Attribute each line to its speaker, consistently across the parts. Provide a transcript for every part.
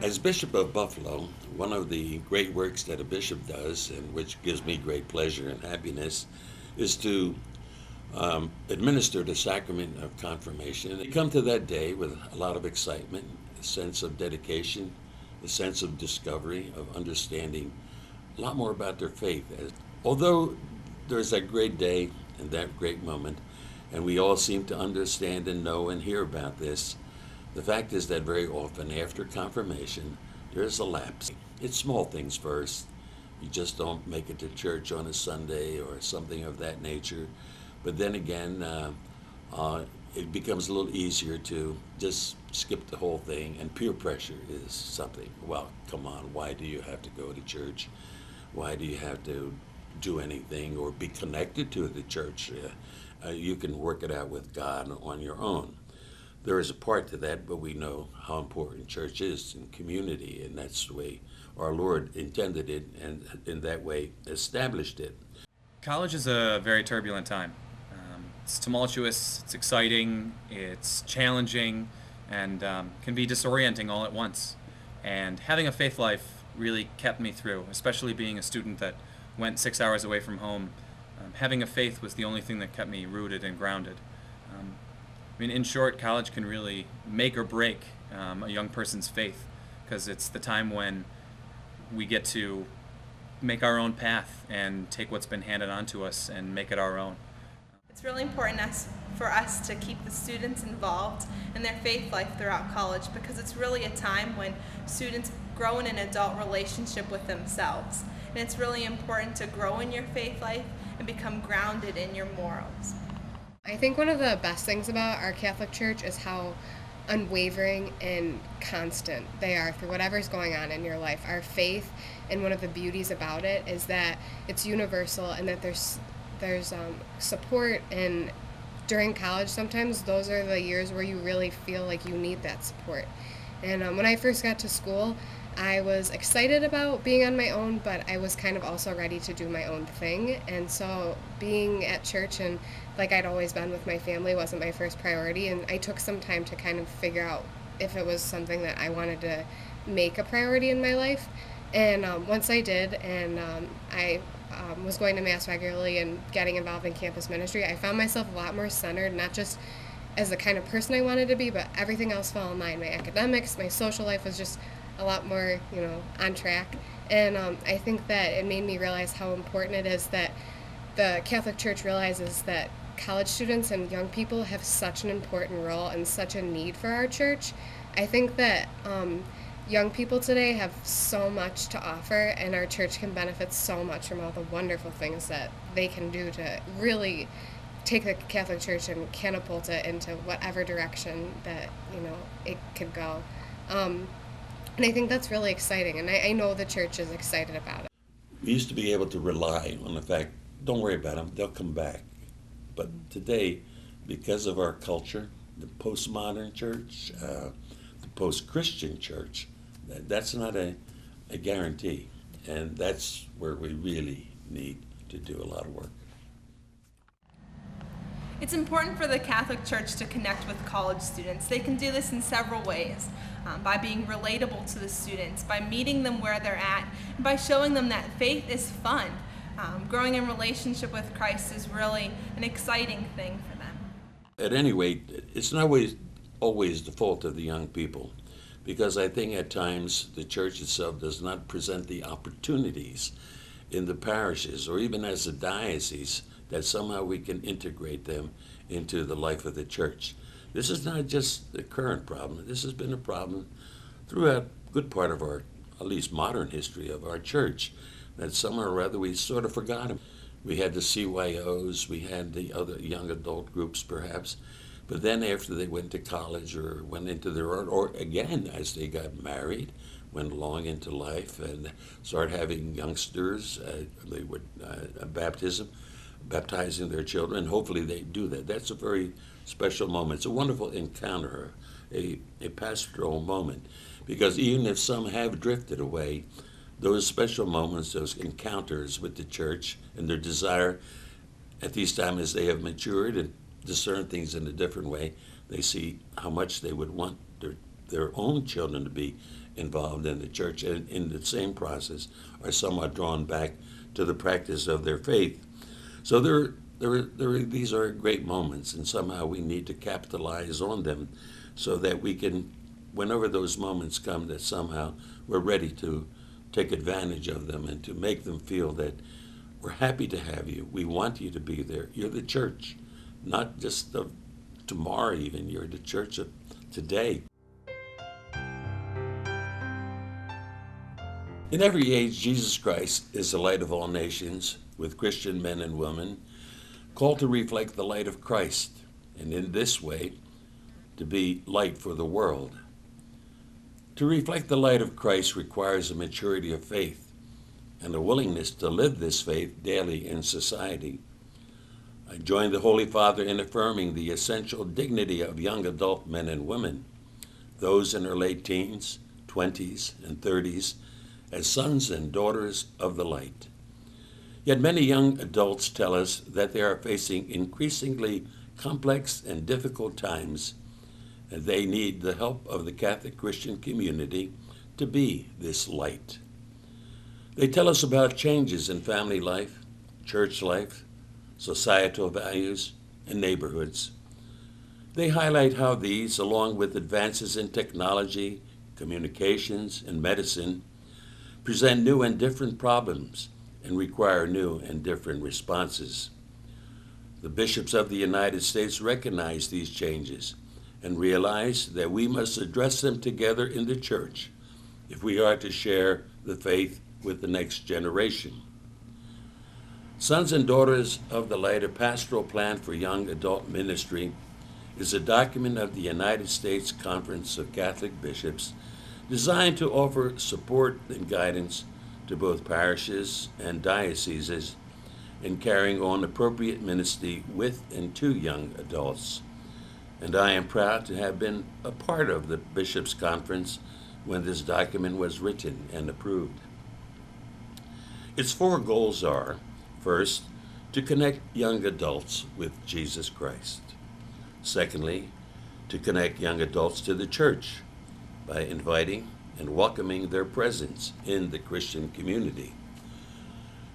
Speaker 1: As Bishop of Buffalo, one of the great works that a bishop does, and which gives me great pleasure and happiness, is to administer the sacrament of confirmation. And they come to that day with a lot of excitement, a sense of dedication, a sense of discovery, of understanding a lot more about their faith. Although there's that great day and that great moment, and we all seem to understand and know and hear about this, the fact is that very often after confirmation, there's a lapse. It's small things first. You just don't make it to church on a Sunday or something of that nature. But then again, it becomes a little easier to just skip the whole thing, and peer pressure is something. Well, come on, why do you have to go to church? Why do you have to do anything or be connected to the church? You can work it out with God on your own. There is a part to that, but we know how important church is in community, and that's the way our Lord intended it, and in that way established it.
Speaker 2: College is a very turbulent time. It's tumultuous, it's exciting, it's challenging, and can be disorienting all at once. And having a faith life really kept me through, especially being a student that went 6 hours away from home. Having a faith was the only thing that kept me rooted and grounded. In short, college can really make or break a young person's faith, because it's the time when we get to make our own path and take what's been handed on to us and make it our own.
Speaker 3: It's really important for us to keep the students involved in their faith life throughout college, because it's really a time when students grow in an adult relationship with themselves. And it's really important to grow in your faith life and become grounded in your morals.
Speaker 4: I think one of the best things about our Catholic Church is how unwavering and constant they are through whatever's going on in your life. Our faith, and one of the beauties about it, is that it's universal, and that there's support. And during college, sometimes those are the years where you really feel like you need that support. And when I first got to school, I was excited about being on my own, but I was kind of also ready to do my own thing. And so being at church, and like I'd always been with my family, wasn't my first priority. And I took some time to kind of figure out if it was something that I wanted to make a priority in my life. And once I did, and I was going to Mass regularly and getting involved in campus ministry, I found myself a lot more centered, not just as the kind of person I wanted to be, but everything else fell in line. My academics, my social life was just a lot more, on track. And I think that it made me realize how important it is that the Catholic Church realizes that college students and young people have such an important role and such a need for our church. I think that young people today have so much to offer, and our church can benefit so much from all the wonderful things that they can do to really take the Catholic Church and catapult it into whatever direction that, it could go. And I think that's really exciting, and I know the church is excited about it.
Speaker 1: We used to be able to rely on the fact, don't worry about them, they'll come back. But today, because of our culture, the postmodern church, the post-Christian church, that's not a guarantee. And that's where we really need to do a lot of work.
Speaker 3: It's important for the Catholic Church to connect with college students. They can do this in several ways, by being relatable to the students, by meeting them where they're at, and by showing them that faith is fun. Growing in relationship with Christ is really an exciting thing for them.
Speaker 1: At any rate, it's not always the fault of the young people, because I think at times the church itself does not present the opportunities in the parishes or even as a diocese that somehow we can integrate them into the life of the church. This is not just the current problem. This has been a problem throughout a good part of our, at least modern history of our church, that somehow or other we sort of forgot them. We had the CYOs, we had the other young adult groups perhaps, but then after they went to college or went into their own, or again as they got married, went along into life and started having youngsters, they would baptizing their children. Hopefully they do that. That's a very special moment. It's a wonderful encounter, a pastoral moment, because even if some have drifted away, those special moments, those encounters with the church and their desire at these times as they have matured and discern things in a different way, they see how much they would want their own children to be involved in the church, and in the same process are somewhat drawn back to the practice of their faith. So these are great moments, and somehow we need to capitalize on them so that we can, whenever those moments come, that somehow we're ready to take advantage of them and to make them feel that we're happy to have you. We want you to be there. You're the church, not just of tomorrow even. You're the church of today. In every age, Jesus Christ is the light of all nations, with Christian men and women called to reflect the light of Christ, and in this way, to be light for the world. To reflect the light of Christ requires a maturity of faith and a willingness to live this faith daily in society. I join the Holy Father in affirming the essential dignity of young adult men and women, those in their late teens, 20s, and 30s, as sons and daughters of the light. Yet many young adults tell us that they are facing increasingly complex and difficult times, and they need the help of the Catholic Christian community to be this light. They tell us about changes in family life, church life, societal values, and neighborhoods. They highlight how these, along with advances in technology, communications, and medicine, present new and different problems and require new and different responses. The bishops of the United States recognize these changes and realize that we must address them together in the church if we are to share the faith with the next generation. Sons and Daughters of the Light, a pastoral plan for young adult ministry, is a document of the United States Conference of Catholic Bishops designed to offer support and guidance to both parishes and dioceses in carrying on appropriate ministry with and to young adults. And I am proud to have been a part of the Bishops' Conference when this document was written and approved. Its four goals are, first, to connect young adults with Jesus Christ. Secondly, to connect young adults to the church by inviting and welcoming their presence in the Christian community.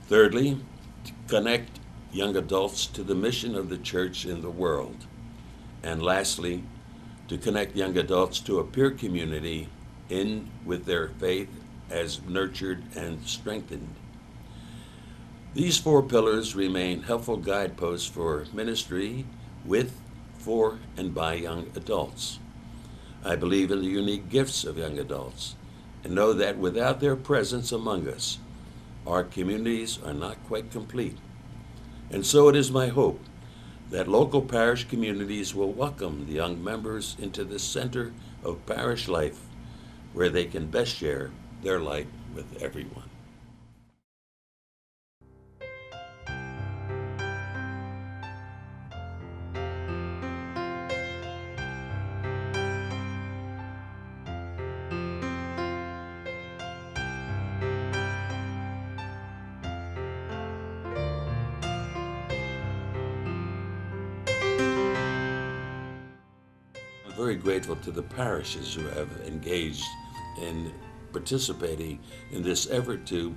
Speaker 1: Thirdly, to connect young adults to the mission of the church in the world. And lastly, to connect young adults to a peer community in with their faith as nurtured and strengthened. These four pillars remain helpful guideposts for ministry with, for, and by young adults. I believe in the unique gifts of young adults and know that without their presence among us, our communities are not quite complete. And so it is my hope that local parish communities will welcome the young members into the center of parish life, where they can best share their light with everyone. I'm very grateful to the parishes who have engaged in participating in this effort to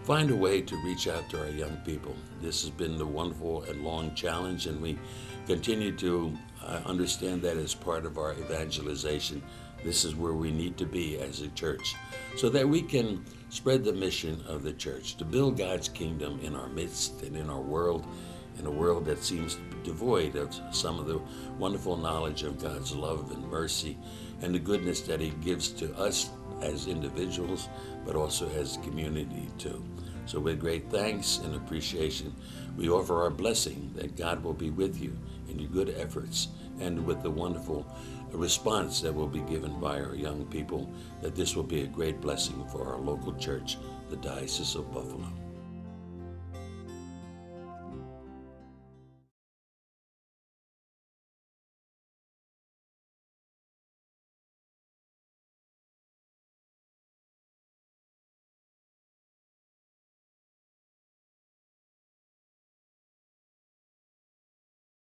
Speaker 1: find a way to reach out to our young people. This has been the wonderful and long challenge, and we continue to understand that as part of our evangelization. This is where we need to be as a church, so that we can spread the mission of the church, to build God's kingdom in our midst and in our world, in a world that seems devoid of some of the wonderful knowledge of God's love and mercy and the goodness that He gives to us as individuals, but also as a community too. So with great thanks and appreciation, we offer our blessing that God will be with you in your good efforts, and with the wonderful response that will be given by our young people, that this will be a great blessing for our local church, the Diocese of Buffalo.